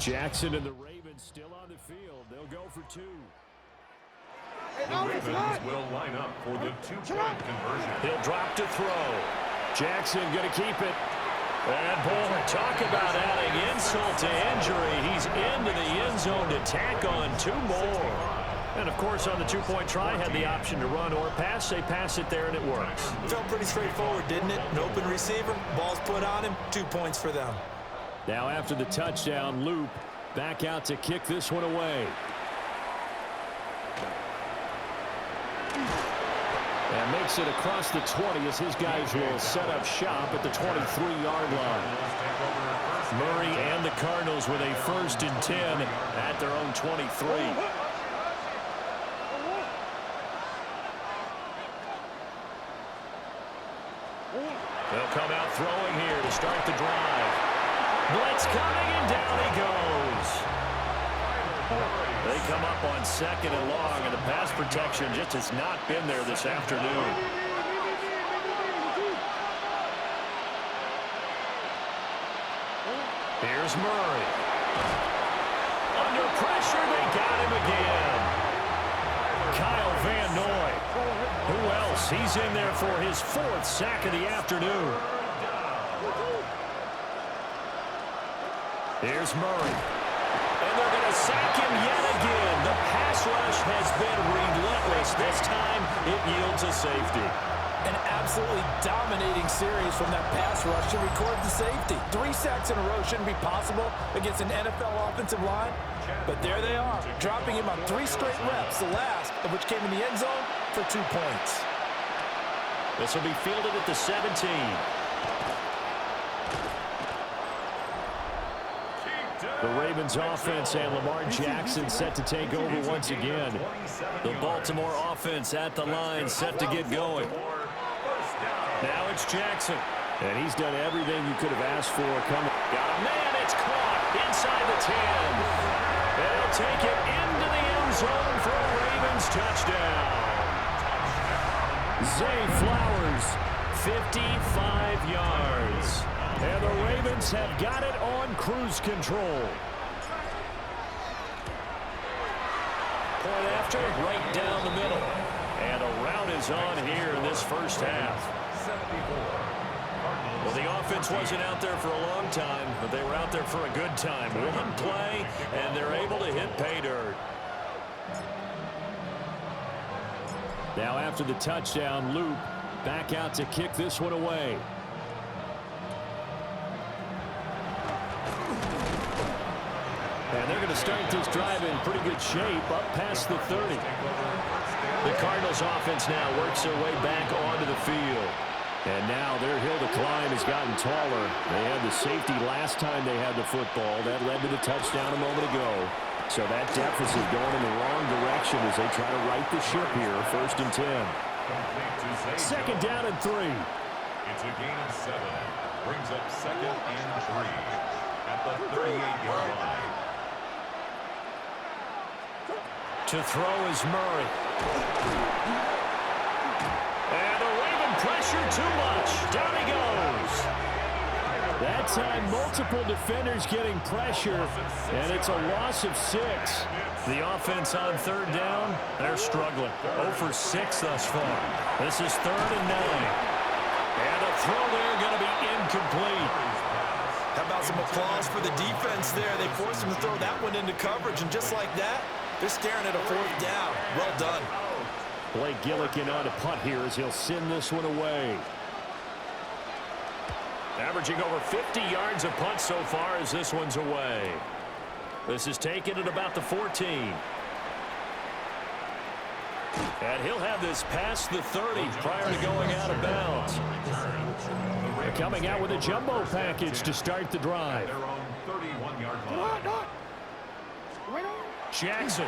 Jackson and the Ravens still on the field. They'll go for two. The Ravens will line up for the two-point conversion. He'll drop to throw. Jackson going to keep it. And boy, talk about adding insult to injury. He's into the end zone to tack on two more. And, of course, on the two-point try, had the option to run or pass. They pass it there, and it works. Felt pretty straightforward, didn't it? An open receiver, ball's put on him, 2 points for them. Now after the touchdown, Loop back out to kick this one away. And makes it across the 20 as his guys will set up shop at the 23-yard line. Murray and the Cardinals with a 1st and 10 at their own 23. They'll come out throwing here to start the drive. Blitz coming, and down he goes. They come up on 2nd and long, and the pass protection just has not been there this afternoon. Here's Murray. Under pressure, they got him again. Kyle Van Noy. Who else? He's in there for his 4th sack of the afternoon. Here's Murray. And they're going to sack him yet again. The pass rush has been relentless. This time, it yields a safety. An absolutely dominating series from that pass rush to record the safety. 3 sacks in a row shouldn't be possible against an NFL offensive line. But there they are, dropping him on 3 straight reps, the last of which came in the end zone for 2 points. This will be fielded at the 17. The Ravens offense and Lamar Jackson set to take over once again. The Baltimore offense at the line set to get going. Now it's Jackson. And he's done everything you could have asked for coming. Got a man, it's caught inside the 10. They'll take it into the end zone for a Ravens touchdown. Zay Flowers, 55 yards. And the Ravens have got it on cruise control. Point after, right down the middle. And a rout is on here in this first half. Well, the offense wasn't out there for a long time, but they were out there for a good time. One play, and they're able to hit pay dirt. Now after the touchdown, Loop back out to kick this one away. And they're going to start this drive in pretty good shape up past the 30. The Cardinals offense now works their way back onto the field. And now their hill to climb has gotten taller. They had the safety last time they had the football. That led to the touchdown a moment ago. So that deficit going in the wrong direction as they try to right the ship here. 1st and 10. 2nd down and 3. It's a gain of 7. Brings up 2nd and 3 at the 38-yard line. To throw is Murray. And the Raven pressure too much. Down he goes. That time, multiple defenders getting pressure, and it's a loss of 6. The offense on 3rd down, they're struggling. 0 for 6 thus far. This is 3rd and 9. And a throw there going to be incomplete. How about some applause for the defense there? They forced him to throw that one into coverage, and just like that, they're staring at a 4th down. Well done. Blake Gillikin on a punt here as he'll send this one away. Averaging over 50 yards a punt so far as this one's away. This is taken at about the 14. And he'll have this past the 30 prior to going out of bounds. They're coming out with a jumbo package to start the drive. Jackson.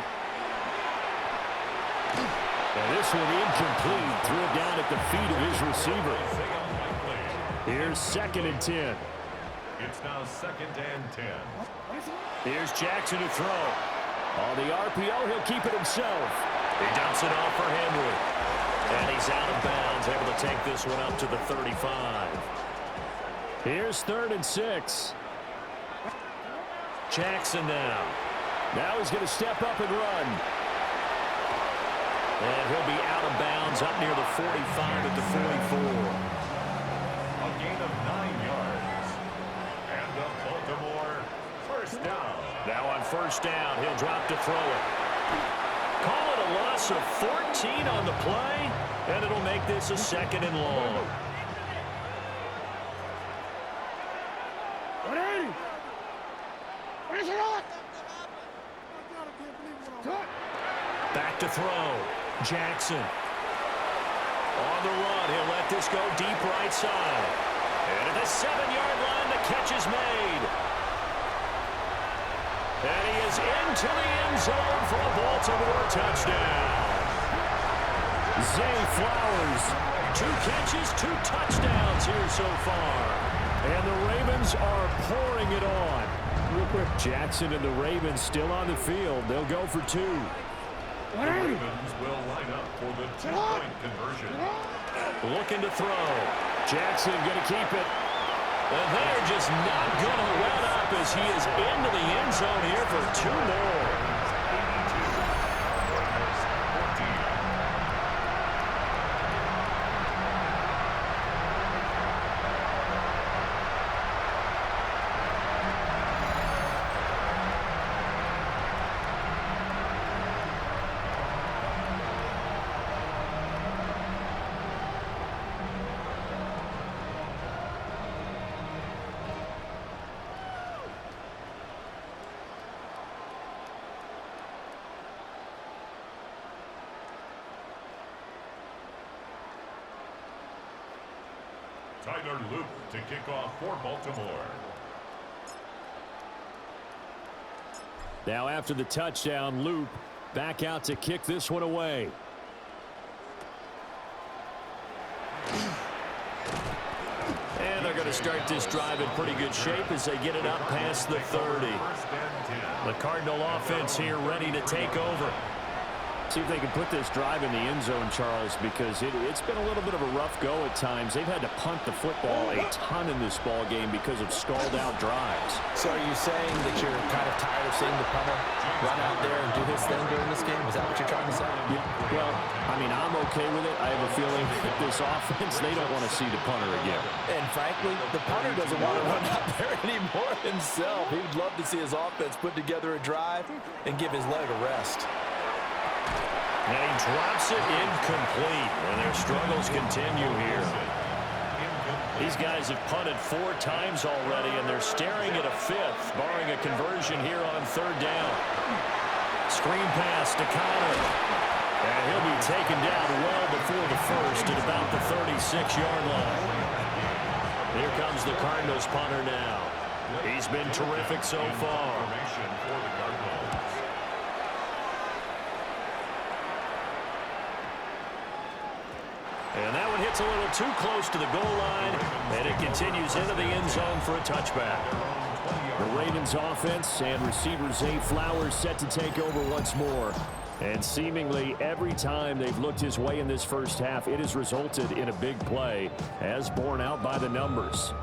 And this one incomplete. Threw it down at the feet of his receiver. Here's 2nd and 10. It's now 2nd and 10. Here's Jackson to throw. On the RPO, he'll keep it himself. He dumps it off for Henry. And he's out of bounds, able to take this one up to the 35. Here's 3rd and 6. Jackson now. Now he's going to step up and run. And he'll be out of bounds up near the 45 at the 44. A gain of 9 yards. And the Baltimore first down. Now on first down, he'll drop to throw it. Call it a loss of 14 on the play, and it'll make this a 2nd and long. Back to throw. Jackson. On the run, he'll let this go deep right side. And at the 7-yard line, the catch is made. And he is into the end zone for a Baltimore touchdown. Zay Flowers, 2 catches, 2 touchdowns here so far. And the Ravens are pouring it on. Real quick, Jackson and the Ravens still on the field. They'll go for 2. The Ravens will line up for the 2-point conversion. Looking to throw. Jackson going to keep it. And they're just not going to let up as he is into the end zone here for 2 more. Tyler Loop to kick off for Baltimore. Now after the touchdown, Loop back out to kick this one away. And they're going to start this drive in pretty good shape as they get it up past the 30. The Cardinal offense here ready to take over. See if they can put this drive in the end zone, Charles, because it's been a little bit of a rough go at times. They've had to punt the football a ton in this ball game because of stalled-out drives. So are you saying that you're kind of tired of seeing the punter run out there and do his thing during this game? Is that what you're trying to say? Yeah, well, I mean, I'm okay with it. I have a feeling that this offense, they don't want to see the punter again. And frankly, the punter doesn't want to run out there anymore himself. He would love to see his offense put together a drive and give his leg a rest. And he drops it incomplete, and their struggles continue here. These guys have punted 4 times already, and they're staring at a 5th, barring a conversion here on 3rd down. Screen pass to Connor. And he'll be taken down well before the 1st at about the 36-yard line. Here comes the Cardinals punter now. He's been terrific so far. And that one hits a little too close to the goal line, and it continues into the end zone for a touchback. The Ravens offense and receiver Zay Flowers set to take over once more. And seemingly every time they've looked his way in this first half, it has resulted in a big play, as borne out by the numbers.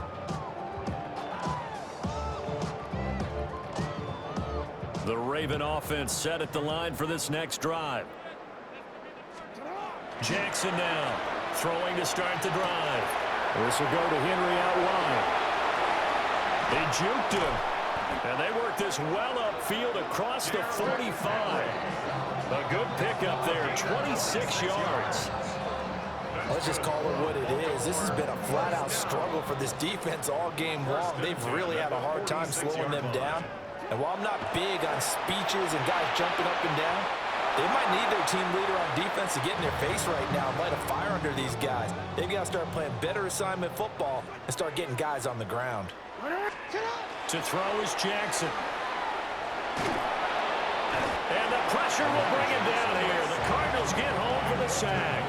The Raven offense set at the line for this next drive. Jackson now, throwing to start the drive. This will go to Henry out wide. They juked him, and they worked this well upfield across the 45. A good pickup there, 26 yards. Let's just call it what it is. This has been a flat-out struggle for this defense all game long. They've really had a hard time slowing them down. And while I'm not big on speeches and guys jumping up and down, they might need their team leader on defense to get in their face right now and light a fire under these guys. They've got to start playing better assignment football and start getting guys on the ground. To throw is Jackson. And the pressure will bring him down here. The Cardinals get home for the sack.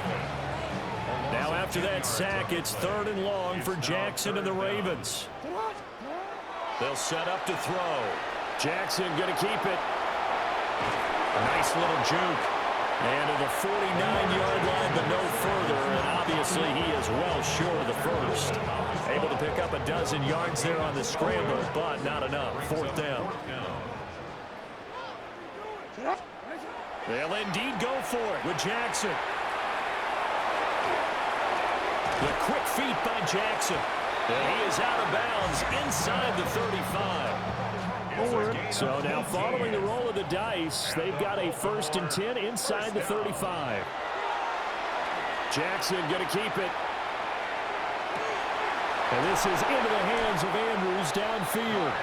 Now after that sack, it's 3rd and long for Jackson and the Ravens. They'll set up to throw. Jackson going to keep it. A nice little juke. And to the 49-yard line, but no further. And obviously, he is well short of the first. Able to pick up a dozen yards there on the scramble, but not enough. Fourth down. They'll indeed go for it with Jackson. The quick feet by Jackson. And he is out of bounds inside the 35. So now following the roll of the dice, they've got a 1st and 10 inside the 35. Jackson going to keep it. And this is into the hands of Andrews downfield.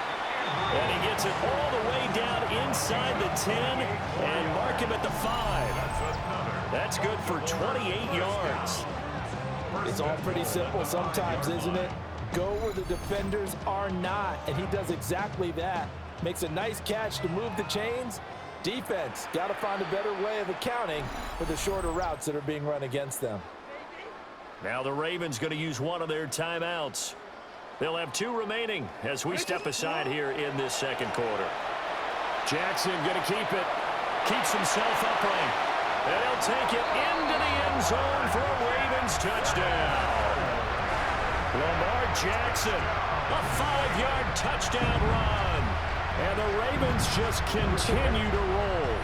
And he gets it all the way down inside the 10 and mark him at the 5. That's good for 28 yards. It's all pretty simple sometimes, isn't it? Go where the defenders are not, and he does exactly that. Makes a nice catch to move the chains. Defense, got to find a better way of accounting for the shorter routes that are being run against them. Now the Ravens going to use one of their timeouts. They'll have 2 remaining as we step aside here in this second quarter. Jackson going to keep it. Keeps himself upright. And he'll take it into the end zone for a Ravens touchdown. Lamar Jackson, a 5-yard touchdown run. And the Ravens just continue to roll.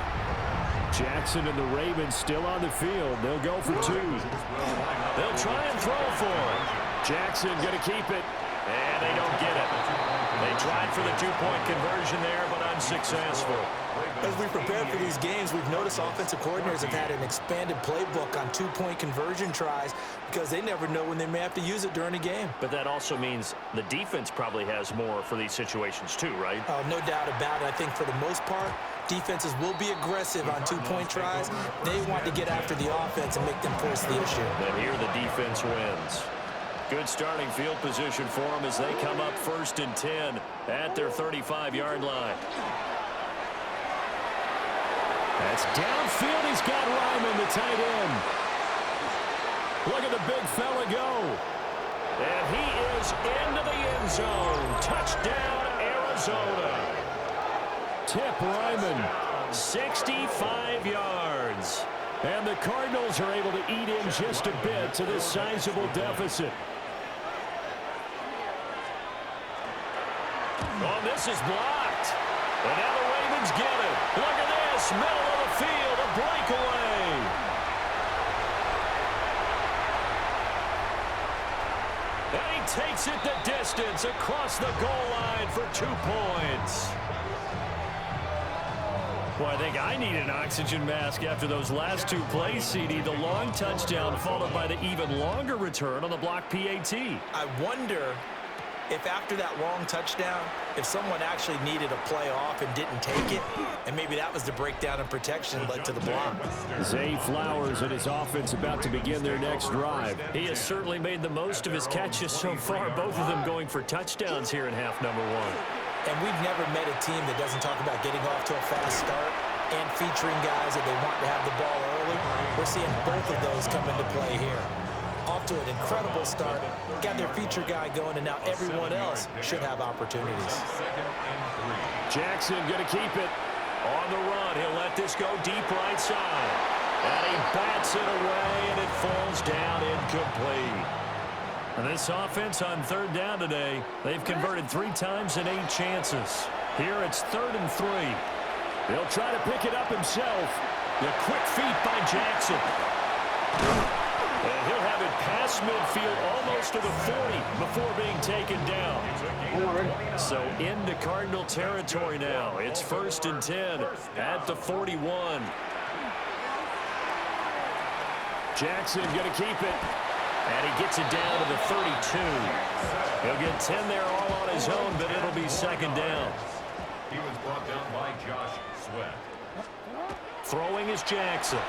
Jackson and the Ravens still on the field. They'll go for 2. They'll try and throw for it. Jackson going to keep it. And they don't get it. They tried for the 2-point conversion there, but unsuccessful. As we prepare for these games, we've noticed offensive coordinators have had an expanded playbook on 2-point conversion tries because they never know when they may have to use it during a game. But that also means the defense probably has more for these situations too, right? Oh, no doubt about it. I think for the most part, defenses will be aggressive on 2-point tries. They want to get after the offense and make them force the issue. But here the defense wins. Good starting field position for them as they come up 1st and 10 at their 35-yard line. That's downfield. He's got Ryman, the tight end. Look at the big fella go. And he is into the end zone. Touchdown, Arizona. Tip Ryman, 65 yards. And the Cardinals are able to eat in just a bit to this sizable deficit. Oh, this is blocked. And now the Ravens get it. Look at this. Middle of the field. A breakaway. And he takes it the distance across the goal line for 2 points. Well, I think I need an oxygen mask after those last 2 plays, CD. The long touchdown followed by the even longer return on the block PAT. I wonder if after that long touchdown, if someone actually needed a play off and didn't take it, and maybe that was the breakdown in protection that led to the block. Zay Flowers and his offense about to begin their next drive. He has certainly made the most of his catches so far, both of them going for touchdowns here in half number 1. And we've never met a team that doesn't talk about getting off to a fast start and featuring guys that they want to have the ball early. We're seeing both of those come into play here. Off to an incredible start, got their feature guy going, and now everyone else should have opportunities. Jackson going to keep it on the run. He'll let this go deep right side. And he bats it away, and it falls down incomplete. And this offense on 3rd down today, they've converted 3 times in 8 chances. Here it's 3rd and 3. He'll try to pick it up himself. The quick feet by Jackson. And he'll have it past midfield almost to the 40 before being taken down. So into Cardinal territory now. It's 1st and 10 at the 41. Jackson going to keep it. And he gets it down to the 32. He'll get 10 there all on his own, but it'll be 2nd down. He was brought down by Josh Sweat. Throwing is Jackson.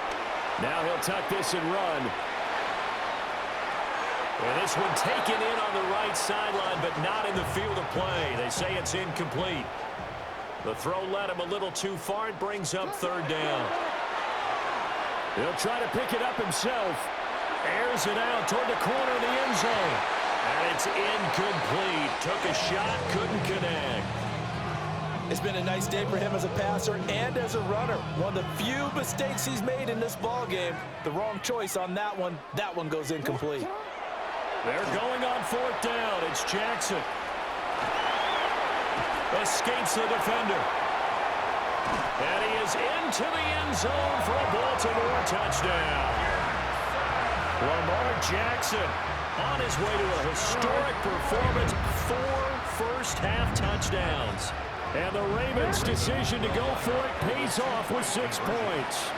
Now he'll tuck this and run. And this one taken in on the right sideline, but not in the field of play. They say it's incomplete. The throw led him a little too far. It brings up 3rd down. He'll try to pick it up himself. Airs it out toward the corner of the end zone. And it's incomplete. Took a shot, couldn't connect. It's been a nice day for him as a passer and as a runner. One of the few mistakes he's made in this ball game. The wrong choice on that one. That one goes incomplete. They're going on fourth down. It's Jackson. Escapes the defender. And he is into the end zone for a Baltimore touchdown. Lamar Jackson on his way to a historic performance. 4 first-half touchdowns. And the Ravens' decision to go for it pays off with 6 points.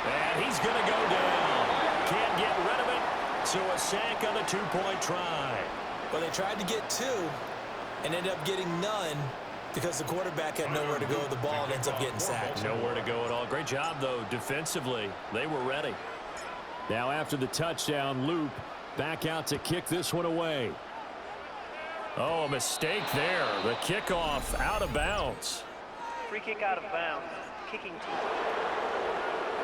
And he's going to go down. Can't get rid of it. So a sack on a 2-point try. Well, they tried to get 2 and ended up getting none because the quarterback had nowhere to go with the ball and ends up getting sacked. Nowhere to go at all. Great job, though, defensively. They were ready. Now after the touchdown, Loop back out to kick this one away. Oh, a mistake there. The kickoff out of bounds. Free kick out of bounds. Kicking team.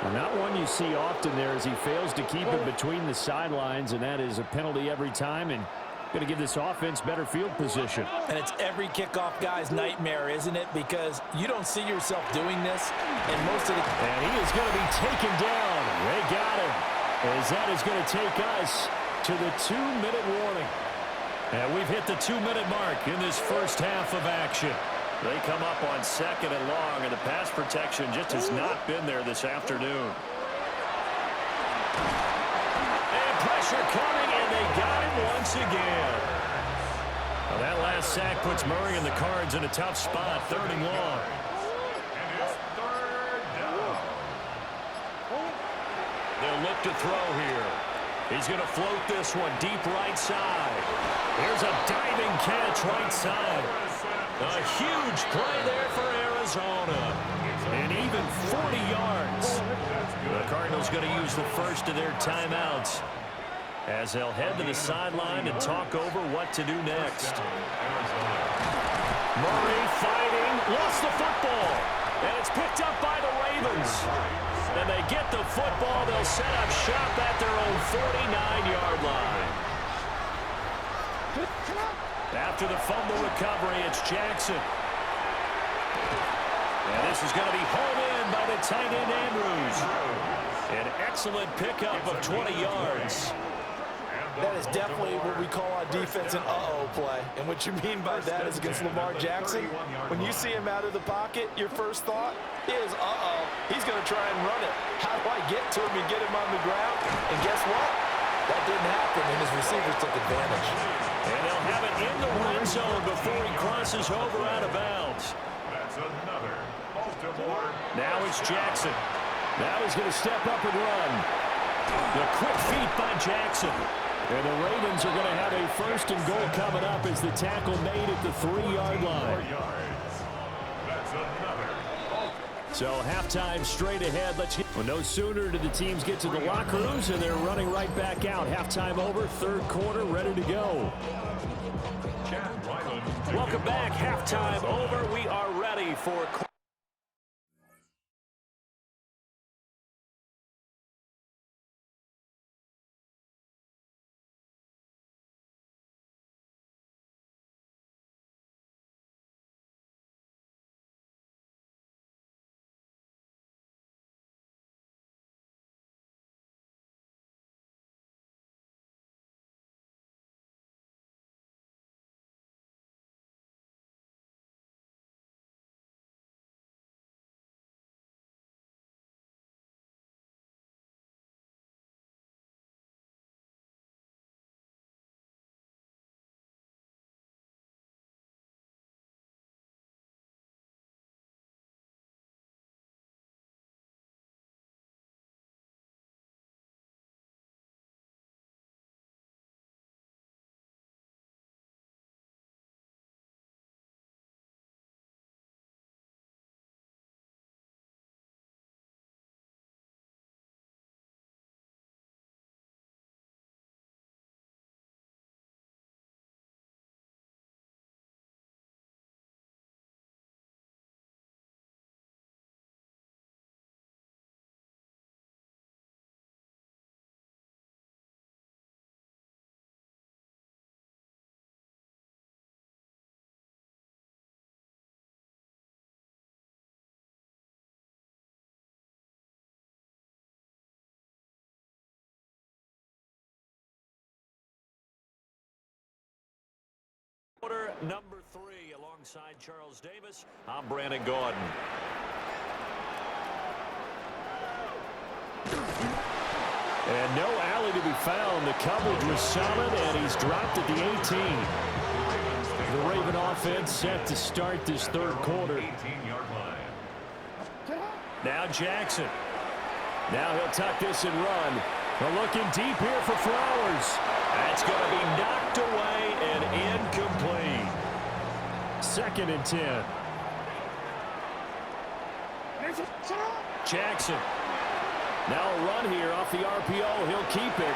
Well, not one you see often there as he fails to keep it between the sidelines, and that is a penalty every time, and going to give this offense better field position. And it's every kickoff guy's nightmare, isn't it? Because you don't see yourself doing this, and most of the... And he is going to be taken down. They got him. As that is going to take us to the 2-minute warning. And we've hit the 2-minute mark in this first half of action. They come up on 2nd and long, and the pass protection just has not been there this afternoon. And pressure coming, and they got him once again. Well, that last sack puts Murray and the Cards in a tough spot, 3rd and long. And it's 3rd down. They'll look to throw here. He's going to float this one deep right side. Here's a diving catch right side. A huge play there for Arizona. And even 40 yards. The Cardinals going to use the first of their timeouts as they'll head to the sideline and talk over what to do next. Murray fighting. Lost the football. And it's picked up by the Ravens. And they get the football. They'll set up shop at their own 49-yard line. After the fumble recovery, it's Jackson. And this is going to be hauled in by the tight end Andrews. An excellent pickup of 20 yards. That is definitely what we call on defense an uh-oh play. And what you mean by that is against Lamar Jackson, when you see him out of the pocket, your first thought is, uh-oh, he's going to try and run it. How do I get to him and get him on the ground? And guess what? That didn't happen, and his receivers took advantage. And they'll have it in the red zone before he crosses over out of bounds. That's another Baltimore. Now it's Jackson. Now he's going to step up and run. The quick feet by Jackson. And the Ravens are going to have a 1st and goal coming up as the tackle made at the 3-yard line. That's another. So halftime straight ahead. Well, no sooner do the teams get to the locker rooms and they're running right back out. Halftime over, 3rd quarter, ready to go. Welcome back. Halftime over. We are ready for Quarter number 3 alongside Charles Davis. I'm Brandon Gordon. And no alley to be found. The coverage was solid, and he's dropped at the 18. The Raven offense set to start this third quarter. 18-yard line. Now Jackson. Now he'll tuck this and run. They're looking deep here for Flowers. That's going to be knocked away and incomplete. 2nd and 10. Jackson. Now a run here off the RPO. He'll keep it.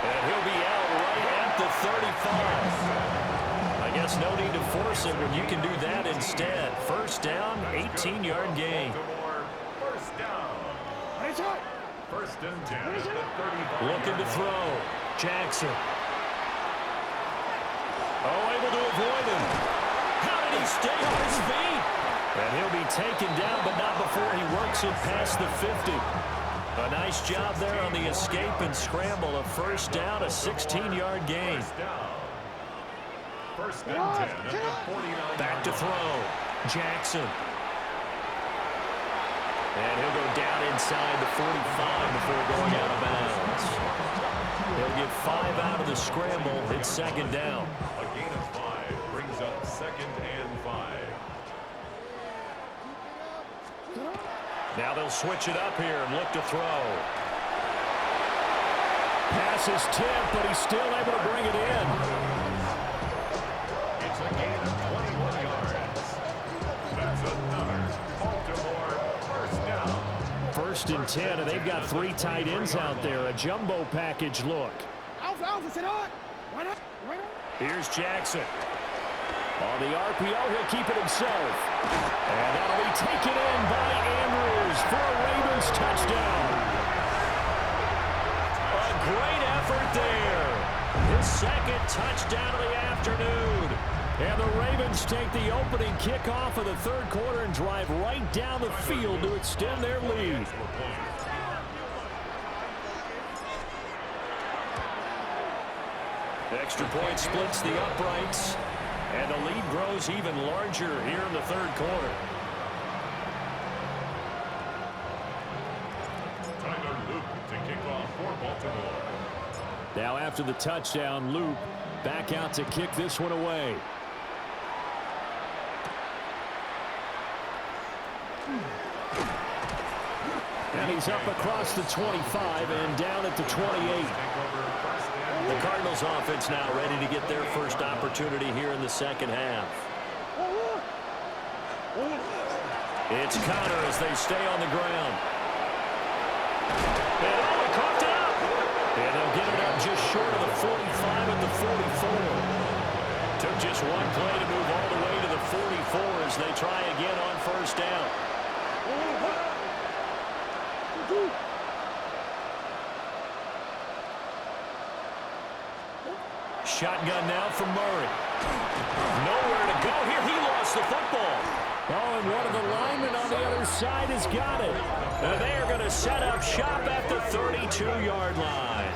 And he'll be out right at the 35. I guess no need to force it when you can do that instead. First down, 18-yard gain. First down. First and 10 at the 35. Looking to throw. Jackson. Oh, able to avoid him. How did he stay on his feet? And he'll be taken down, but not before he works it past the 50. A nice job there on the escape and scramble. A first down, a 16-yard gain. First and 10 at the 49. Back to throw. Jackson. And he'll go down inside the 45 before going out of bounds. He'll get 5 out of the scramble. It's 2nd down. A gain of 5 brings up 2nd and 5. Now they'll switch it up here and look to throw. Pass is tipped, but he's still able to bring it in. It's a gain of 21 yards. That's another Baltimore first down. 1st and 10, and they've got 3 tight ends out there. A jumbo package look. Here's Jackson. On the RPO, he'll keep it himself. And that'll be taken in by Andrews for a Ravens touchdown. A great effort there. His 2nd touchdown of the afternoon. And the Ravens take the opening kickoff of the third quarter and drive right down the field to extend their lead. Extra point splits the uprights. And the lead grows even larger here in the third quarter. Tyler Luke to kick off for Baltimore. Now after the touchdown, Luke back out to kick this one away. And he's up across the 25 and down at the 28. The Cardinals offense now ready to get their first opportunity here in the second half. It's Connor as they stay on the ground. And he coughed it up. And they'll get it up just short of the 45 at the 44. Took just one play to move all the way to the 44 as they try again on first down. Shotgun now from Murray. Nowhere to go here. He lost the football. Oh, and one of the linemen on the other side has got it. And they are going to set up shop at the 32-yard line.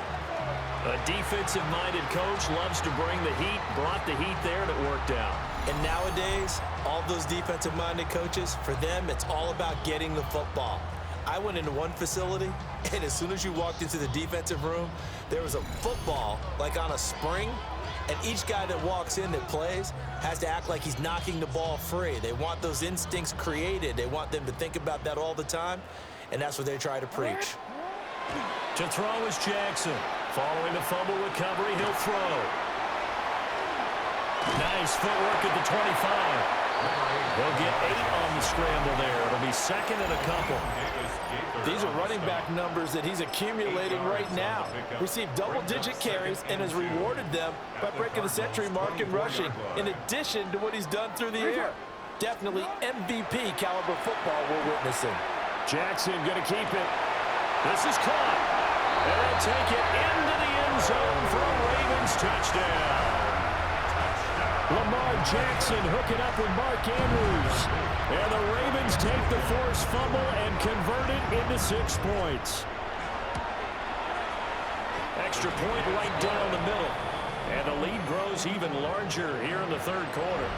A defensive-minded coach loves to bring the heat, brought the heat there, and it worked out. And nowadays, all those defensive-minded coaches, for them, it's all about getting the football. I went into one facility, and as soon as you walked into the defensive room, there was a football, like on a spring, and each guy that walks in that plays has to act like he's knocking the ball free. They want those instincts created. They want them to think about that all the time, and that's what they try to preach. To throw is Jackson. Following the fumble recovery, he'll throw. Nice footwork at the 25. They'll get 8 on the scramble there. It'll be 2nd and a couple. These are running back numbers that he's accumulating right now. Received double-digit carries and has rewarded them by breaking the century mark in rushing, in addition to what he's done through the air. Definitely MVP caliber football we're witnessing. Jackson going to keep it. This is caught. And they'll take it into the end zone for a Ravens touchdown. Lamar Jackson hooking up with Mark Andrews. And the Ravens take the forced fumble and convert it into 6 points. Extra point right down the middle. And the lead grows even larger here in the third quarter.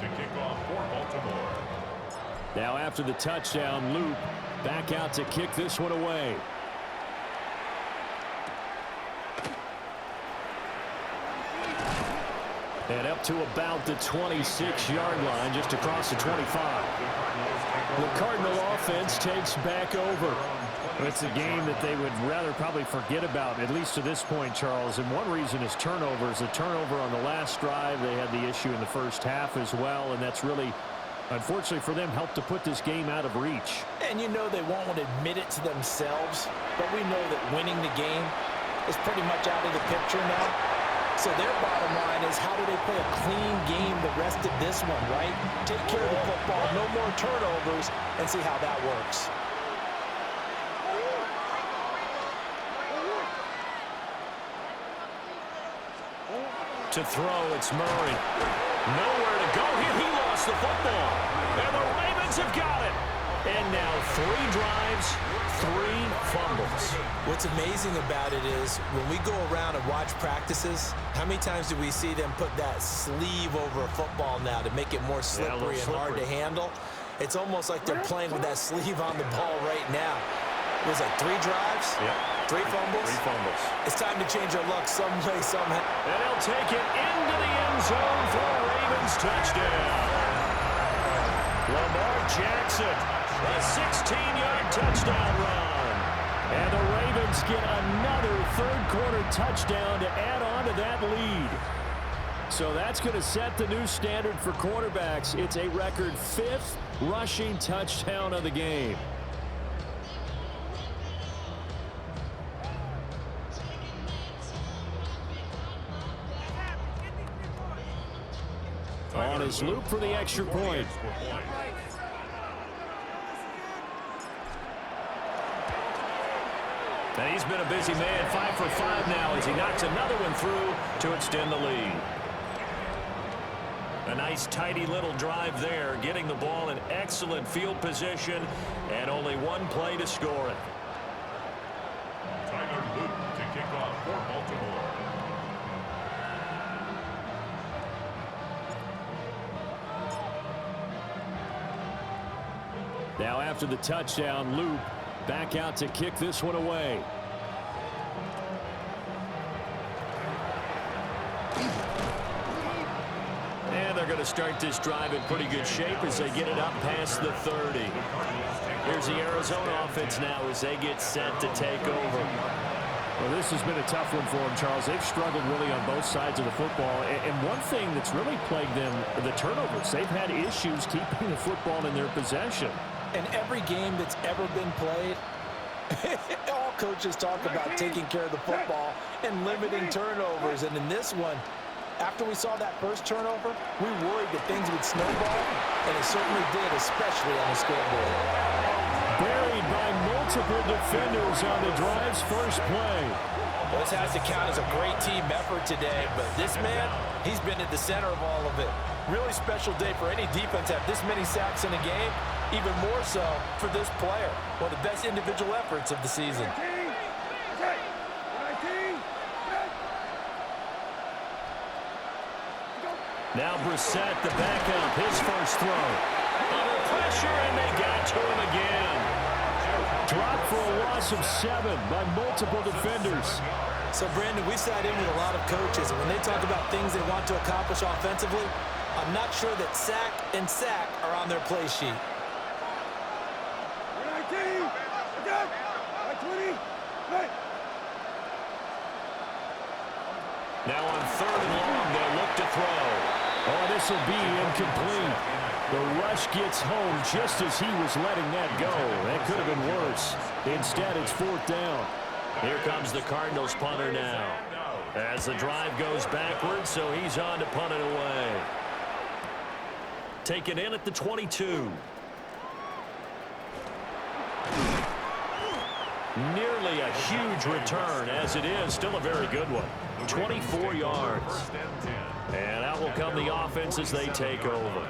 To kick off for Baltimore. Now after the touchdown, Loop back out to kick this one away. And up to about the 26-yard line, just across the 25. The Cardinal offense takes back over. It's a game that they would rather probably forget about, at least to this point, Charles. And one reason is turnovers. A turnover on the last drive. They had the issue in the first half as well, and that's really, unfortunately for them, helped to put this game out of reach. And you know they won't admit it to themselves, but we know that winning the game is pretty much out of the picture now. So their bottom line is, how do they play a clean game the rest of this one, right? Take care of the football, no more turnovers, and see how that works. To throw, it's Murray. Nowhere to go here. He lost the football. And the Ravens have got it. And now 3 drives, 3 fumbles. What's amazing about it is when we go around and watch practices, how many times do we see them put that sleeve over a football now to make it more slippery and hard to handle? It's almost like they're playing with that sleeve on the ball right now. It was like 3 drives? Yep. 3 fumbles? 3 fumbles. It's time to change our luck some way, somehow. And he'll take it into the end zone for a Ravens touchdown. Lamar Jackson, a 16-yard touchdown run. And the Ravens get another third-quarter touchdown to add on to that lead. So that's going to set the new standard for quarterbacks. It's a record 5th rushing touchdown of the game. On his loop for the extra point. And he's been a busy man, 5 for 5 now as he knocks another one through to extend the lead. A nice tidy little drive there, getting the ball in excellent field position and only 1 play to score it. Tyler Luke to kick off for Baltimore. Now after the touchdown, Loop back out to kick this one away. And they're going to start this drive in pretty good shape as they get it up past the 30. Here's the Arizona offense now as they get set to take over. Well, this has been a tough one for them, Charles. They've struggled really on both sides of the football. And one thing that's really plagued them, the turnovers. They've had issues keeping the football in their possession. In every game that's ever been played, all coaches talk about taking care of the football and limiting turnovers. And in this one, after we saw that first turnover, we worried that things would snowball, and it certainly did, especially on the scoreboard. Buried by multiple defenders on the drive's first play. Well, this has to count as a great team effort today, but this man, he's been at the center of all of it. Really special day for any defense to have this many sacks in a game, even more so for this player. One of the best individual efforts of the season. Now Brissett, the backup, his first throw. Under pressure, and they got to him again. Dropped for a loss of 7 by multiple defenders. So, Brandon, we sat in with a lot of coaches, and when they talk about things they want to accomplish offensively, I'm not sure that sack and sack are on their play sheet. Now on 3rd and long, they'll look to throw. Oh, this will be incomplete. The rush gets home just as he was letting that go. That could have been worse. Instead, it's 4th down. Here comes the Cardinals punter now. As the drive goes backwards, so he's on to punt it away. Taken in at the 22. Nearly a huge return, as it is still a very good one. 24 yards. And out will come the offense as they take over.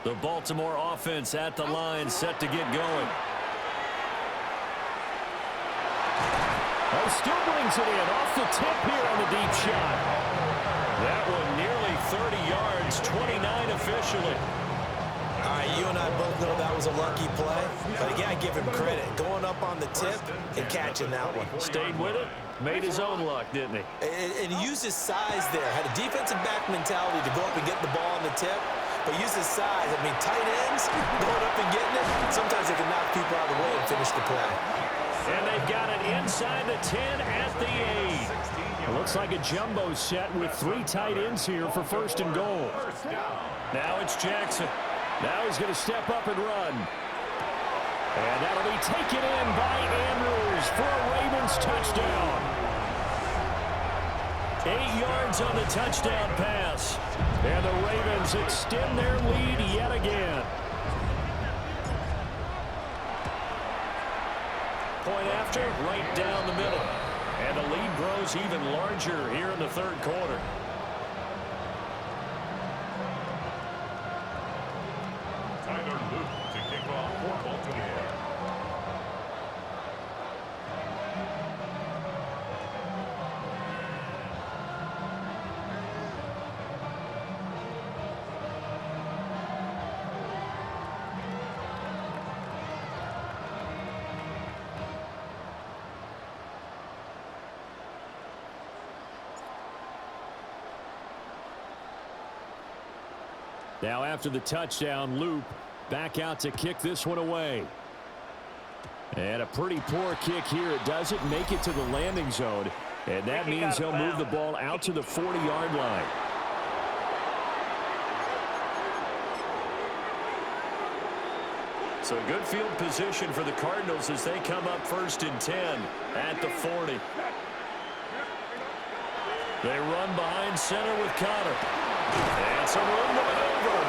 The Baltimore offense at the line, set to get going. Oh, still brings it in off the tip here on the deep shot. That one nearly 30 yards, 29 officially. All right, you and I both know that was a lucky play. But again, I give him credit. Going up on the tip and catching that one. Stayed with it, made his own luck, didn't he? And he used his size there. Had a defensive back mentality to go up and get the ball on the tip. But use his size. I mean, tight ends going up and getting it, sometimes they can knock people out of the way and finish the play. And they've got it inside the 10 at the 8. It looks like a jumbo set with 3 tight ends here for first and goal. Now it's Jackson. Now he's going to step up and run. And that'll be taken in by Andrews for a Ravens touchdown. 8 yards on the touchdown pass. And the Ravens extend their lead yet again. Point after, right down the middle. And the lead grows even larger here in the third quarter. To kick off for Baltimore. Now after the touchdown, Loop back out to kick this one away. And a pretty poor kick here. It doesn't make it to the landing zone. And that means he'll move the ball out to the 40-yard line. So good field position for the Cardinals as they come up first and 10 at the 40. They run behind center with Connor. And some room to maneuver.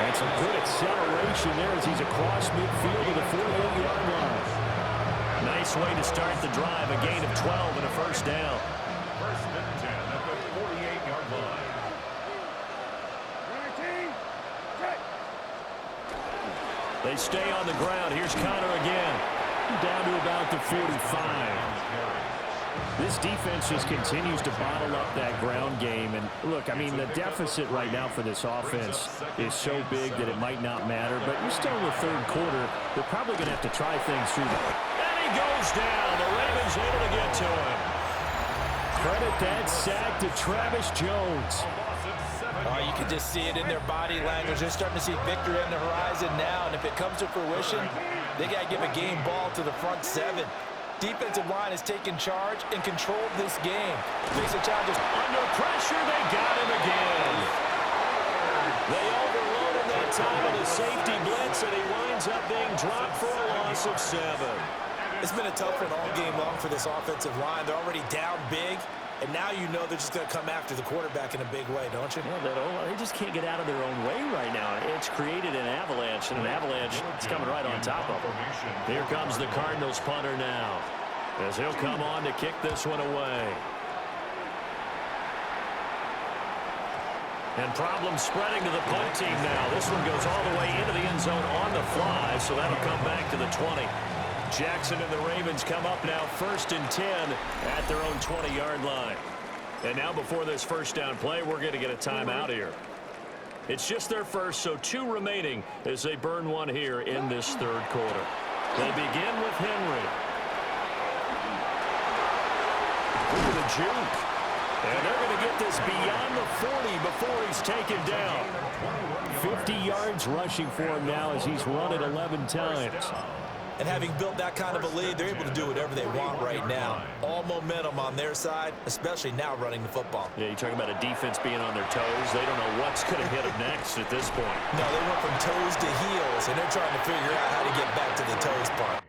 And some good acceleration there as he's across midfield to the 48-yard line. Nice way to start the drive. A gain of 12 and a first down. First and 10 at the 48-yard line. They stay on the ground. Here's Connor again. Down to about the 45. This defense just continues to bottle up that ground game. And look, I mean, the deficit right now for this offense is so big that it might not matter. But you're still in the third quarter. They're probably going to have to try things through that. And he goes down. The Ravens able to get to him. Credit that sack to Travis Jones. You can just see it in their body language. They're starting to see victory on the horizon now. And if it comes to fruition, they got to give a game ball to the front 7. Defensive line has taken charge and controlled this game. Facing challenges under pressure. They got him again. They overloaded that time with a safety blitz, and he winds up being dropped for a loss of 7. It's been a tough one all game long for this offensive line. They're already down big, and now you know they're just going to come after the quarterback in a big way, don't you? Yeah, they just can't get out of their own way right now. It's created an avalanche, and an avalanche is coming right on top of them. Here comes the Cardinals punter now, as he'll come on to kick this one away. And problems spreading to the punt team now. This one goes all the way into the end zone on the fly, so that'll come back to the 20. Jackson and the Ravens come up now first and 10 at their own 20-yard line. And now before this first down play, we're going to get a timeout here. It's just their first, so 2 remaining as they burn one here in this third quarter. They begin with Henry. Look at the juke. And they're going to get this beyond the 40 before he's taken down. 50 yards rushing for him now as he's run it 11 times. And having built that kind of a lead, they're able to do whatever they want right now. All momentum on their side, especially now running the football. Yeah, you're talking about a defense being on their toes. They don't know what's going to hit them next at this point. No, they went from toes to heels, and they're trying to figure out how to get back to the toes part.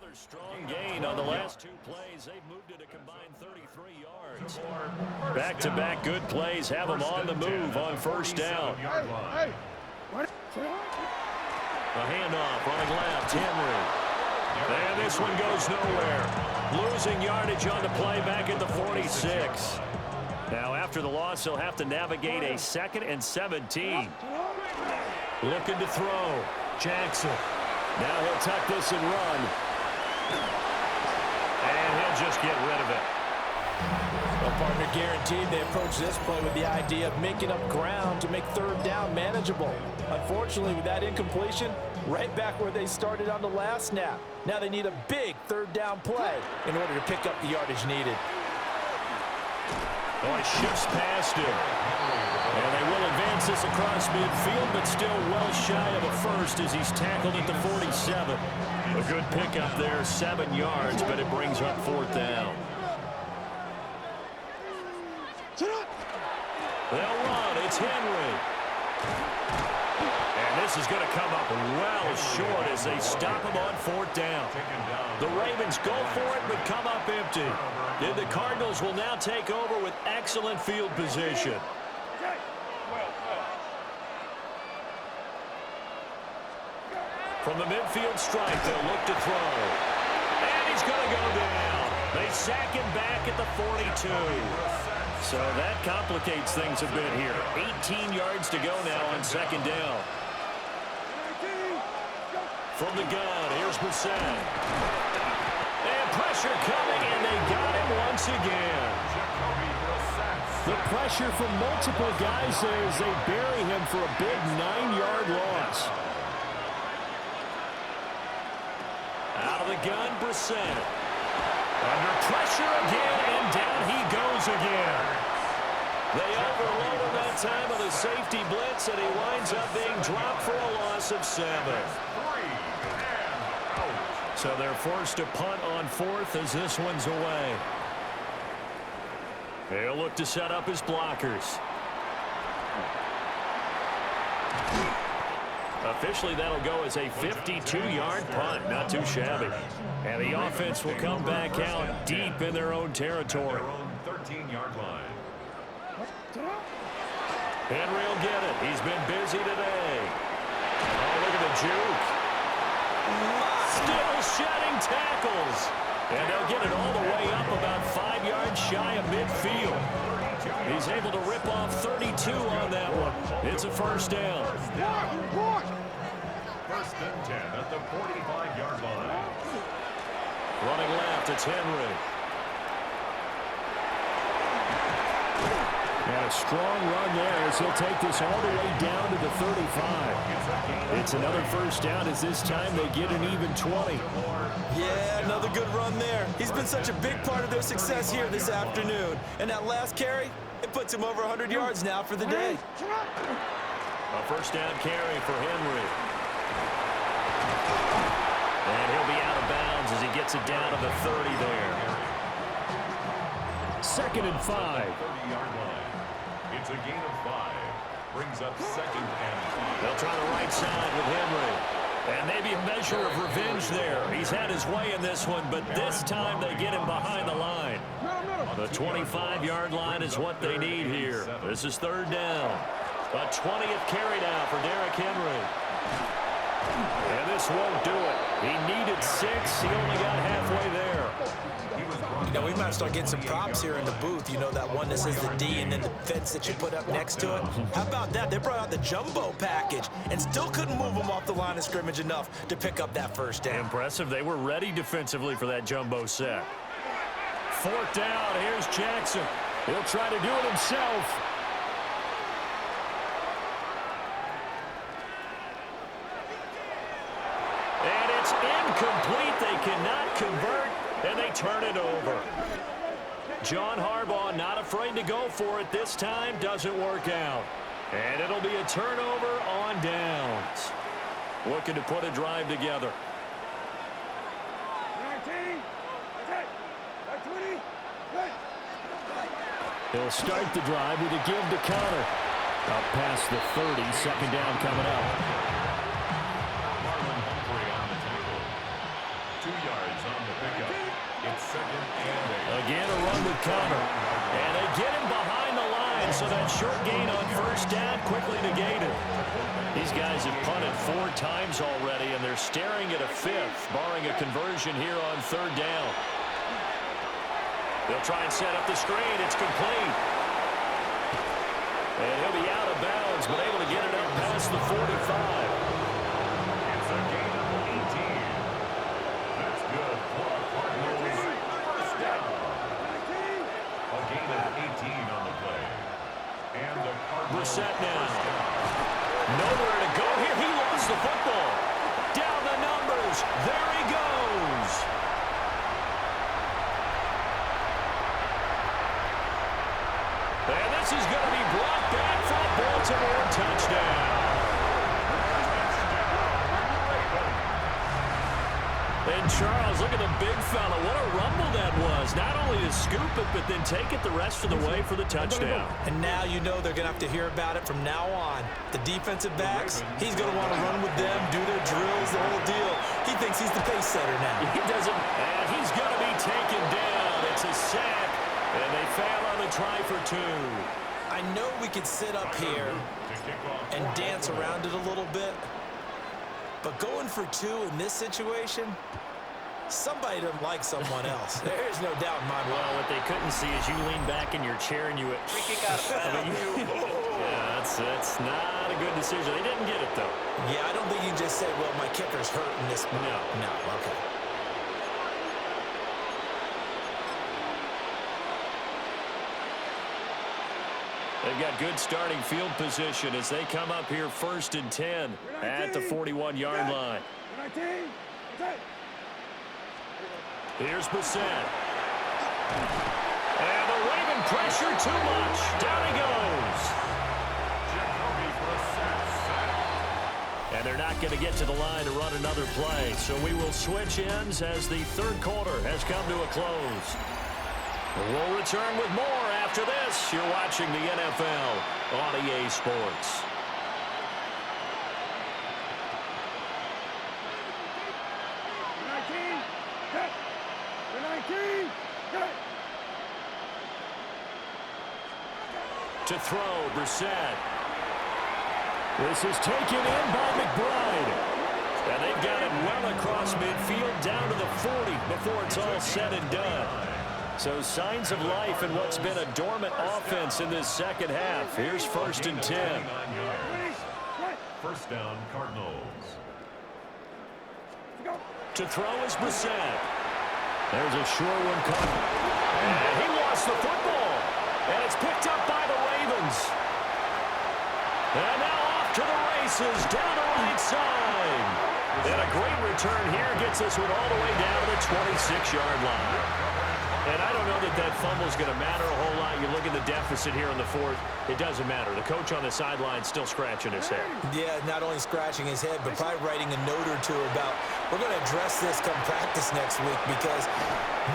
Another strong gain on the last 2 plays. They've moved it a combined 33 yards. Back-to-back good plays have them on the move on first down. A handoff running left, Henry. And this one goes nowhere. Losing yardage on the play back at the 46. Now after the loss, he'll have to navigate a 2nd and 17. Looking to throw. Jackson. Now he'll tuck this and run. And he'll just get rid of it. Well, partner, guaranteed they approach this play with the idea of making up ground to make third down manageable. Unfortunately, with that incompletion, right back where they started on the last snap. Now they need a big third down play in order to pick up the yardage needed. Oh, he shifts past him. And they will advance this across midfield, but still well shy of a first as he's tackled at the 47. A good pickup there, 7 yards, but it brings up 4th down. They'll run. It's Henry. And this is going to come up well short as they stop him on 4th down. The Ravens go for it, but come up empty. And the Cardinals will now take over with excellent field position. From the midfield stripe, they'll look to throw. And he's going to go down. They sack him back at the 42. So that complicates things a bit here. 18 yards to go now on 2nd down. From the gun, here's Brissett. And pressure coming, and they got him once again. The pressure from multiple guys there as they bury him for a big 9-yard loss. Out of the gun, Brissett. Under pressure again, and down he goes again. They overload him that time with a safety blitz, and he winds up being dropped for a loss of 7. So they're forced to punt on 4th as this one's away. They'll look to set up his blockers. Officially, that'll go as a 52-yard punt. Not too shabby. And the offense will come back out deep in their own territory. 13-yard line. Henry will get it. He's been busy today. Oh, look at the juke. Still shedding tackles. And they'll get it all the way up about 5 yards shy of midfield. He's able to rip off 32 on that one. It's a first down. 1st and 10 at the 45-yard line. Running left, it's Henry. And a strong run there as he'll take this all the way down to the 35. It's another first down as this time they get an even 20. Yeah, another good run there. He's been such a big part of their success here this afternoon. And that last carry, it puts him over 100 yards now for the day. A first down carry for Henry. And he'll be out of bounds as he gets it down to the 30 there. 2nd and 5. 30-yard line. It's a gain of 5. Brings up 2nd and 5. They'll try the right side with Henry. And maybe a measure of revenge there. He's had his way in this one, but this time they get him behind the line. The 25-yard line is what they need here. This is 3rd down. A 20th carry now for Derrick Henry. And this won't do it. He needed 6. He only got halfway there. You know, we might start getting some props here in the booth. You know, that one that says the D and then the fence that you put up next to it. How about that? They brought out the jumbo package and still couldn't move them off the line of scrimmage enough to pick up that first down. Impressive. They were ready defensively for that jumbo set. 4th down. Here's Jackson. He'll try to do it himself. And it's incomplete. They cannot convert, and they turn it over. John Harbaugh not afraid to go for it this time. Doesn't work out. And it'll be a turnover on downs. Looking to put a drive together. 19, 20, He'll start the drive with a give to Connor. Up past the 30, 2nd down coming up. Marlon Humphrey on the tackle. 2 yards second and 8. Again, a run with cover. And they get him behind the line, so that short gain on first down quickly negated. These guys have punted 4 times already, and they're staring at a 5th, barring a conversion here on third down. They'll try and set up the screen. It's complete. And he'll be out of bounds, but able to get it up past the 45. It's a gain of 18. That's good for the Cardinals. First down. A gain of 18 on the play. And the Cardinals. Brissett now. Nowhere to go here. He lost the football. Down the numbers. There he goes. And this is going to be brought back for a Baltimore touchdown. And Charles, look at the big fella. What a rumble that was. Not only to scoop it, but then take it the rest of the way for the touchdown. And now you know they're going to have to hear about it from now on. The defensive backs, he's going to want to run with them, do their drills, the whole deal. He thinks he's the pace setter now. He doesn't, and he's going to be taken down. It's a sack, and they fail on the try for 2. I know we could sit up here and dance around it a little bit, but going for 2 in this situation, somebody doesn't like someone else. There's no doubt in my mind. Well, what they couldn't see is you lean back in your chair and you went, Free kick out of bounds. yeah, that's not a good decision. They didn't get it, though. Yeah, I don't think you can just say, well, my kicker's hurt in this spot. No, okay. They've got good starting field position as they come up here 1st and 10 at the 41-yard line. Here's Brissett. And the Raven pressure too much. Down he goes. And they're not going to get to the line to run another play. So we will switch ends as the third quarter has come to a close. We'll return with more after this. You're watching the NFL on EA Sports. To throw, Brissett. This is taken in by McBride. And they've got it well across midfield down to the 40 before it's all said and done. So signs of life in what's been a dormant offense in this second half. Here's 1st and 10. First down, Cardinals. To throw is Brissett. There's a sure one coming. And he lost the football. And it's picked up by the Ravens. And now off to the races down the right side. And a great return here gets this one all the way down to the 26-yard line. And I don't know that fumble is going to matter a whole lot. You look at the deficit here in the 4th. It doesn't matter. The coach on the sideline still scratching his head. Yeah, not only scratching his head, but probably writing a note or two about, we're going to address this come practice next week because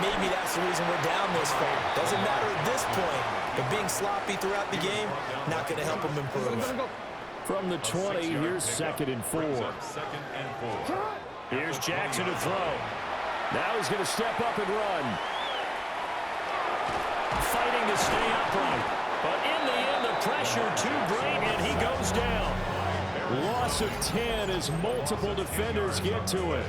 maybe that's the reason we're down this far. Doesn't matter at this point, but being sloppy throughout the game, not going to help him improve. From the 20, here's 2nd and 4. Here's Jackson to throw. Now he's going to step up and run. Fighting to stay upright. But in the end, the pressure too great, and he goes down. Loss of 10 as multiple defenders get to it.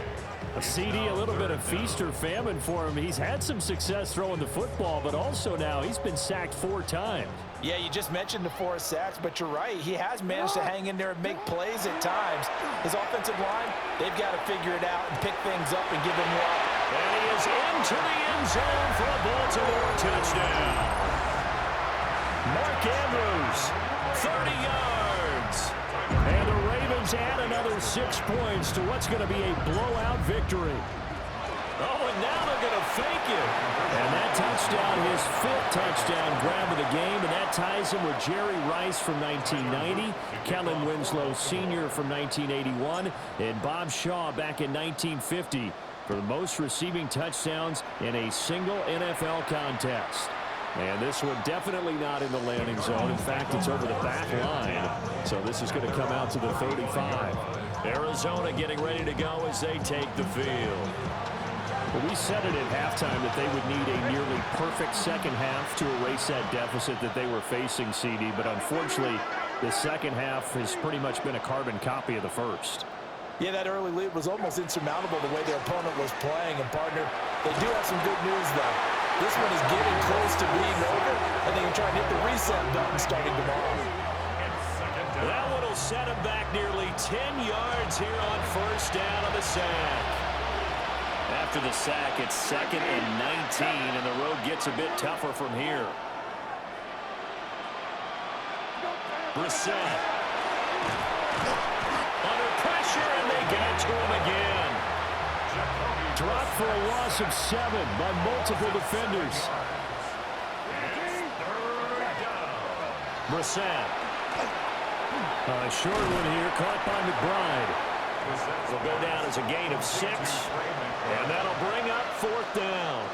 A CD, a little bit of feast or famine for him. He's had some success throwing the football, but also now he's been sacked 4 times. Yeah, you just mentioned the 4 sacks, but you're right. He has managed to hang in there and make plays at times. His offensive line, they've got to figure it out and pick things up and give him luck. And he is into the end zone for a Baltimore touchdown. Mark Andrews, 30 yards. And the Ravens add another 6 points to what's going to be a blowout victory. Oh, and now they're going to fake it. And that touchdown, his 5th touchdown grab of the game, and that ties him with Jerry Rice from 1990, Kellen Winslow Sr. from 1981, and Bob Shaw back in 1950 for the most receiving touchdowns in a single NFL contest. And this one definitely not in the landing zone. In fact, it's over the back line. So this is going to come out to the 35. Arizona getting ready to go as they take the field. Well, we said it at halftime that they would need a nearly perfect second half to erase that deficit that they were facing, CD. But unfortunately, the second half has pretty much been a carbon copy of the first. Yeah, that early lead was almost insurmountable the way their opponent was playing. And, partner, they do have some good news, though. This one is getting close to being over, and they can try and hit the reset button starting tomorrow. That one will set him back nearly 10 yards here on first down on the sack. After the sack, it's 2nd and 19, and the road gets a bit tougher from here. Brissett. Under pressure, and they get it to him again. Dropped for a loss of 7 by multiple defenders. Brissett. A short one here, caught by McBride. Will go down as a gain of 6, and that'll bring up 4th down.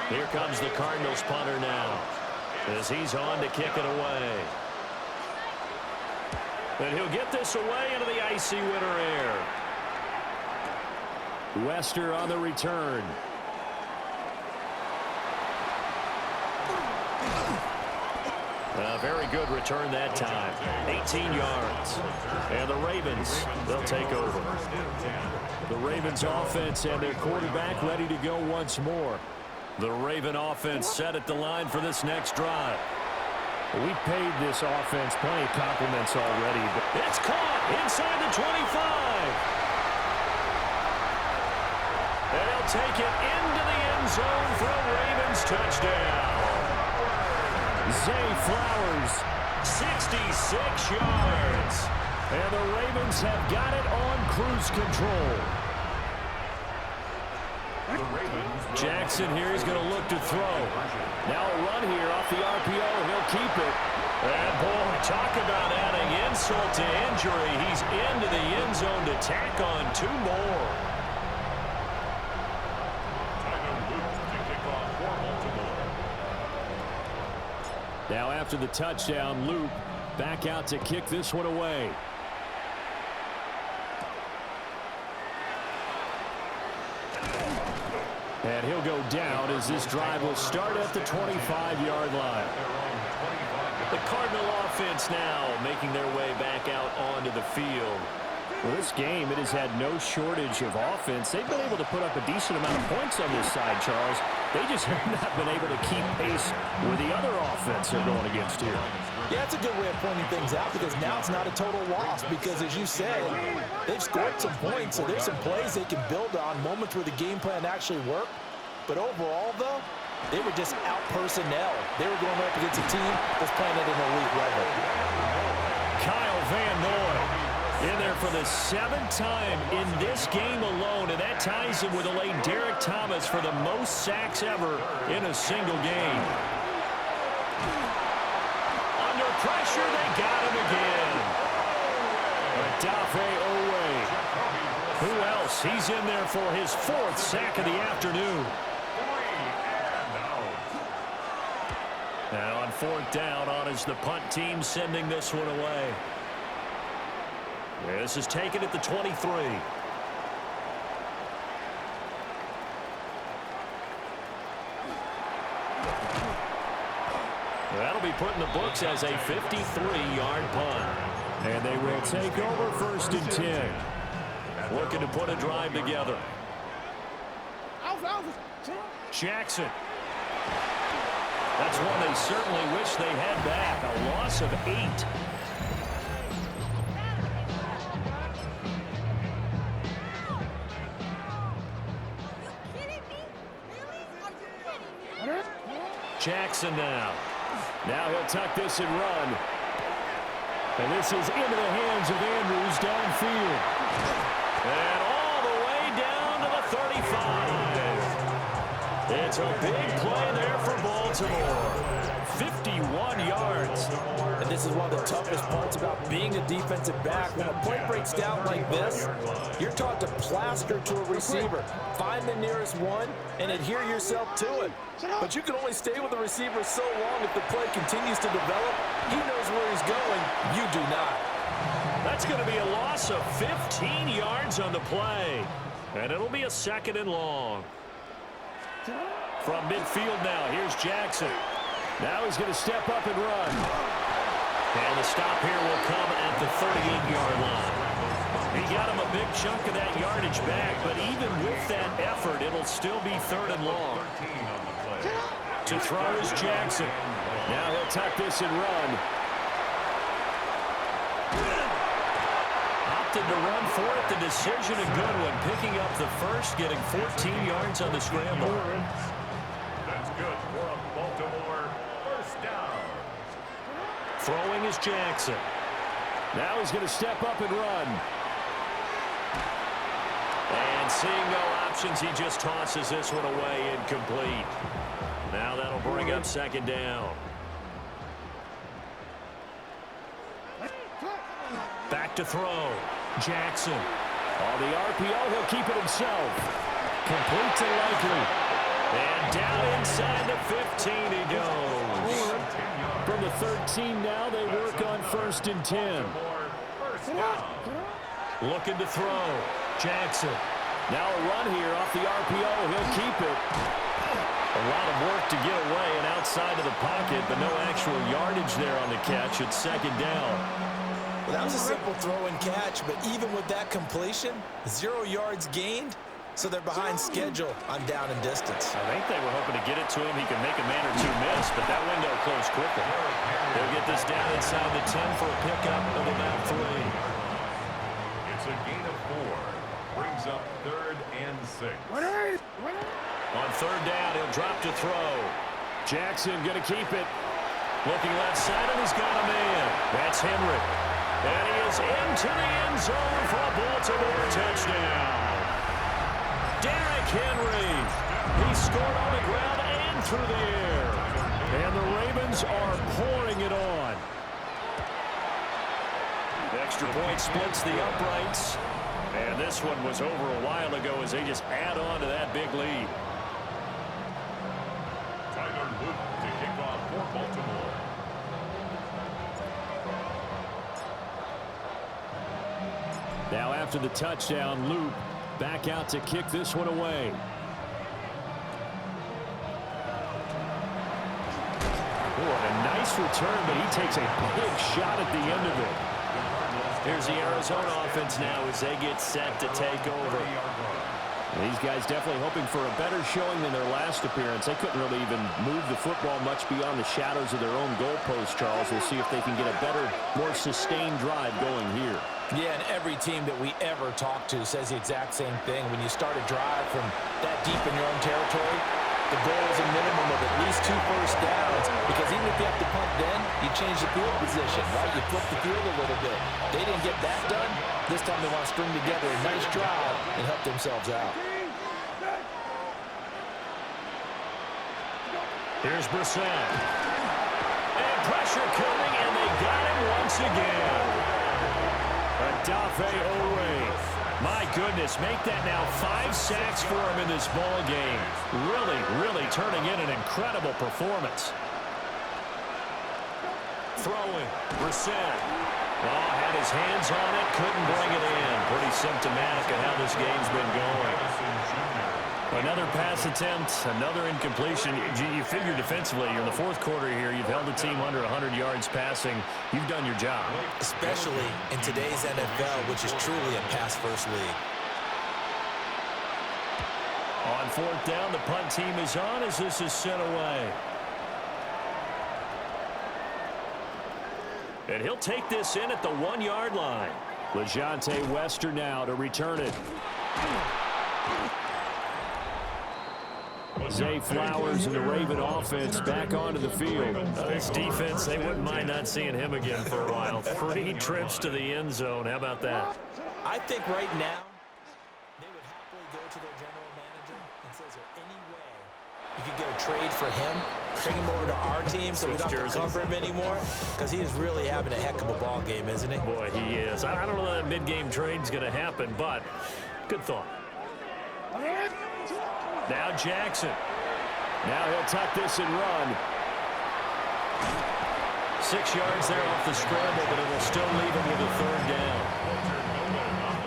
Here comes the Cardinals punter now, as he's on to kick it away. And he'll get this away into the icy winter air. Wester on the return. A very good return that time. 18 yards. And the Ravens, they'll take over. The Ravens offense and their quarterback ready to go once more. The Raven offense set at the line for this next drive. We've paid this offense plenty of compliments already. But it's caught inside the 25. And he'll take it into the end zone for a Ravens touchdown. Zay Flowers, 66 yards. And the Ravens have got it on cruise control. Jackson here, he's going to look to throw. Now a run here off the RPO. He'll keep it. And boy, talk about adding insult to injury. He's into the end zone to tack on 2 more. Now after the touchdown, Luke back out to kick this one away. And he'll go down as this drive will start at the 25-yard line. The Cardinal offense now making their way back out onto the field. Well, this game, it has had no shortage of offense. They've been able to put up a decent amount of points on this side, Charles. They just have not been able to keep pace with the other offense they're going against here. Yeah, that's a good way of pointing things out because now it's not a total loss because, as you said, they've scored some points, so there's some plays they can build on, moments where the game plan actually worked. But overall, though, they were just out-personnel. They were going up against a team that's playing at an elite level. Kyle Van Noy in there for the 7th time in this game alone, and that ties him with the late Derek Thomas for the most sacks ever in a single game. Under pressure, they got him again. Adafe Owe. Who else? He's in there for his 4th sack of the afternoon. Now on 4th down, on is the punt team sending this one away. This is taken at the 23. That'll be put in the books as a 53-yard punt. And they will take over 1st and 10. Looking to put a drive together. Jackson. That's one they certainly wish they had back. A loss of 8. Jackson now. Now he'll tuck this and run. And this is into the hands of Andrews downfield. And all the way down to the 35. It's a big play there for Baltimore. 51 yards. And this is one of the toughest parts about being a defensive back. When a play breaks down like this, you're taught to plaster to a receiver. Find the nearest one and adhere yourself to it. But you can only stay with the receiver so long if the play continues to develop. He knows where he's going. You do not. That's going to be a loss of 15 yards on the play. And it'll be a 2nd and long. From midfield now, here's Jackson. Now he's going to step up and run. And the stop here will come at the 38-yard line. He got him a big chunk of that yardage back, but even with that effort, it'll still be 3rd and long. To throw is Jackson. Now he'll tuck this and run. Opted to run for it. The decision a good one. Picking up the first, getting 14 yards on the scramble. That's good for a Baltimore first down. Throwing is Jackson. Now he's going to step up and run. And seeing no options, he just tosses this one away, incomplete. Now that'll bring up 2nd down. Back to throw. Jackson. On the RPO, he'll keep it himself. Complete to Likely. And down inside the 15 he goes. From the 13 now, they work on 1st and 10. Looking to throw. Jackson. Now a run here off the RPO. He'll keep it. A lot of work to get away and outside of the pocket, but no actual yardage there on the catch. It's 2nd down. Well, that was a simple throw and catch, but even with that completion, 0 yards gained, so they're behind schedule on down and distance. I think they were hoping to get it to him. He could make a man or two miss, but that window closed quickly. They'll get this down inside the 10 for a pickup of about 3. It's a gain of 4. Brings up 3rd and 6. On 3rd down, he'll drop to throw. Jackson going to keep it. Looking left side, and he's got a man. That's Henry. And he is into the end zone for a Baltimore touchdown. Derrick Henry. He scored on the ground and through the air. And the Ravens are pouring it on. Extra point splits the uprights. And this one was over a while ago as they just add on to that big lead. Tyler Luke to kick off for Baltimore. Now after the touchdown, Luke back out to kick this one away. What a nice return, but he takes a big shot at the end of it. Here's the Arizona offense now as they get set to take over. These guys definitely hoping for a better showing than their last appearance. They couldn't really even move the football much beyond the shadows of their own goalpost, Charles. We'll see if they can get a better, more sustained drive going here. Yeah, and every team that we ever talk to says the exact same thing. When you start a drive from that deep in your own territory, the goal is a minimum of at least 2 first downs, because even if you have to punt then, you change the field position, right? You flip the field a little bit. They didn't get that done. This time they want to string together a nice drive and help themselves out. Here's Brissett. And pressure coming, and they got him once again. Odafe Oweh. My goodness, make that now 5 sacks for him in this ball game. Really turning in an incredible performance. Throwing, Brissett. Oh, had his hands on it, couldn't bring it in. Pretty symptomatic of how this game's been going. Another pass attempt, another incompletion. You figure defensively, you're in the 4th quarter here. You've held the team under 100 yards passing. You've done your job. Especially in today's NFL, which is truly a pass-first league. On 4th down, the punt team is on as this is sent away. And he'll take this in at the 1-yard line. LeJontay Wester now to return it. Zay Flowers and the Raven offense back onto the field. This defense, they wouldn't mind not seeing him again for a while. 3 trips to the end zone. How about that? I think right now they would happily go to their general manager and say, is there any way you could get a trade for him, bring him over to our team so we don't have to cover him anymore? Because he is really having a heck of a ball game, isn't he? Boy, he is. I don't know that mid-game trade's going to happen, but good thought. Now Jackson. Now he'll tuck this and run. 6 yards there off the scramble, but it will still leave him with a 3rd down.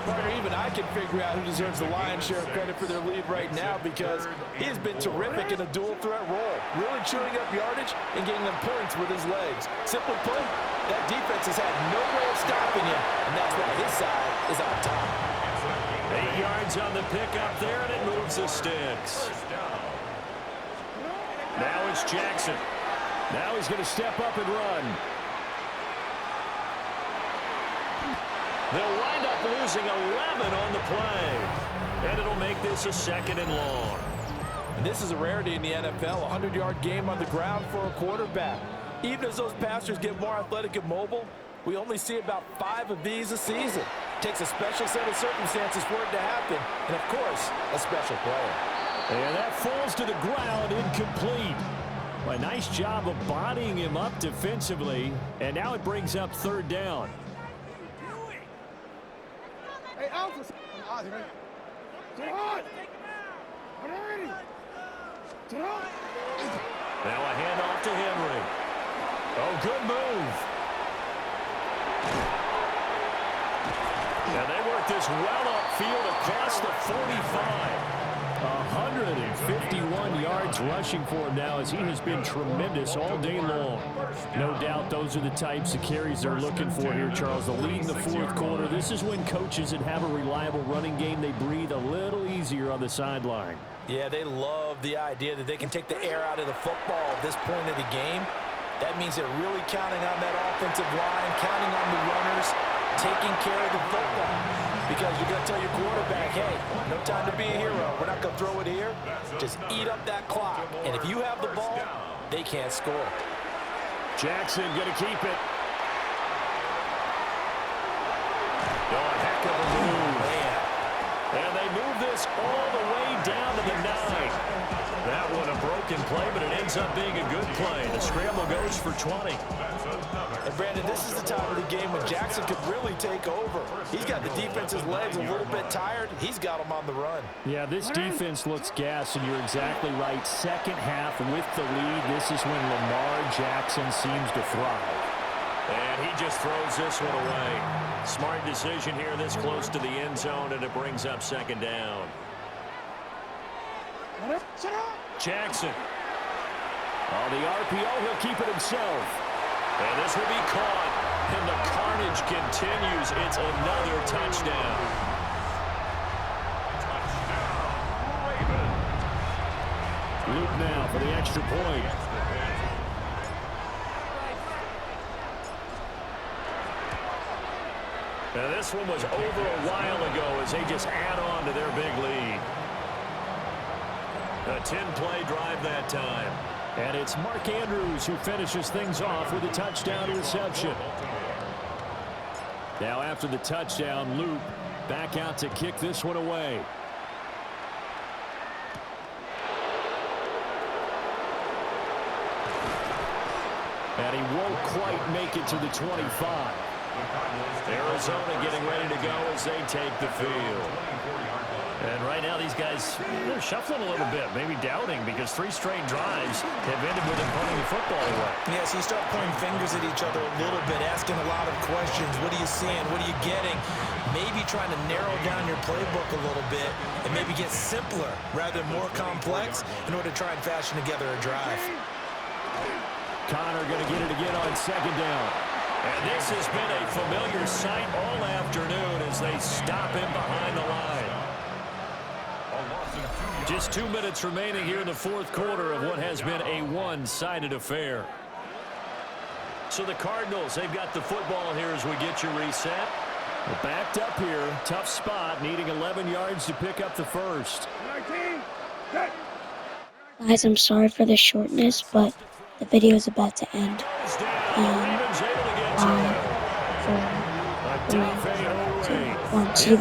Or even even I can figure out who deserves the lion's share of credit for their lead right now, because he has been terrific in a dual threat role, really chewing up yardage and getting them points with his legs. Simply put, that defense has had no way of stopping him, and that's why his side is on top. 8 yards on the pickup there, and it moves the sticks. Now it's Jackson. Now he's going to step up and run. They'll wind up losing 11 on the play. And it'll make this a 2nd and long. And this is a rarity in the NFL, a 100-yard game on the ground for a quarterback. Even as those passers get more athletic and mobile, we only see about 5 of these a season. It takes a special set of circumstances for it to happen, and of course, a special player. And that falls to the ground, incomplete. A nice job of bodying him up defensively, and now it brings up 3rd down. Hey, Alpha! Now a handoff to Henry. Oh, good move. And they work this well upfield across the 45. 151 yards rushing for him now, as he has been tremendous all day long. No doubt those are the types of carries they're looking for here, Charles. The lead in the 4th quarter. This is when coaches that have a reliable running game, they breathe a little easier on the sideline. Yeah, they love the idea that they can take the air out of the football at this point of the game. That means they're really counting on that offensive line, counting on the runners, taking care of the football. Because you're going to tell your quarterback, hey, no time to be a hero. We're not going to throw it here. Just eat up that clock. And if you have the ball, they can't score. Jackson going to keep it. Oh, a heck of a move. Man. And they move this all the way down to the 9. That one a broken play, but it ends up being a good play. The scramble goes for 20. And Brandon, this is the time of the game when Jackson could really take over. He's got the defense's legs a little bit tired. He's got them on the run. Yeah, this defense looks gassed, and you're exactly right. 2nd half with the lead. This is when Lamar Jackson seems to thrive. And he just throws this one away. Smart decision here this close to the end zone, and it brings up 2nd down. Jackson. On the RPO, he'll keep it himself. And this will be caught. And the carnage continues. It's another touchdown. Luke now for the extra point. Now this one was over a while ago as they just add on to their big lead. A 10-play drive that time. And it's Mark Andrews who finishes things off with a touchdown reception. Now after the touchdown, Luke back out to kick this one away. And he won't quite make it to the 25. Arizona getting ready to go as they take the field. And right now these guys, they're shuffling a little bit, maybe doubting, because 3 straight drives have ended with them punting the football away. Yeah, so you start pointing fingers at each other a little bit, asking a lot of questions. What are you seeing? What are you getting? Maybe trying to narrow down your playbook a little bit and maybe get simpler rather than more complex in order to try and fashion together a drive. Connor going to get it again on 2nd down. And this has been a familiar sight all afternoon as they stop him behind the line. Just 2 minutes remaining here in the 4th quarter of what has been a one-sided affair. So the Cardinals, they've got the football here as we get you reset. Well, backed up here, tough spot, needing 11 yards to pick up the first. Guys, I'm sorry for the shortness, but the video is about to end. 5, 4, 3, 2, 1. See you then.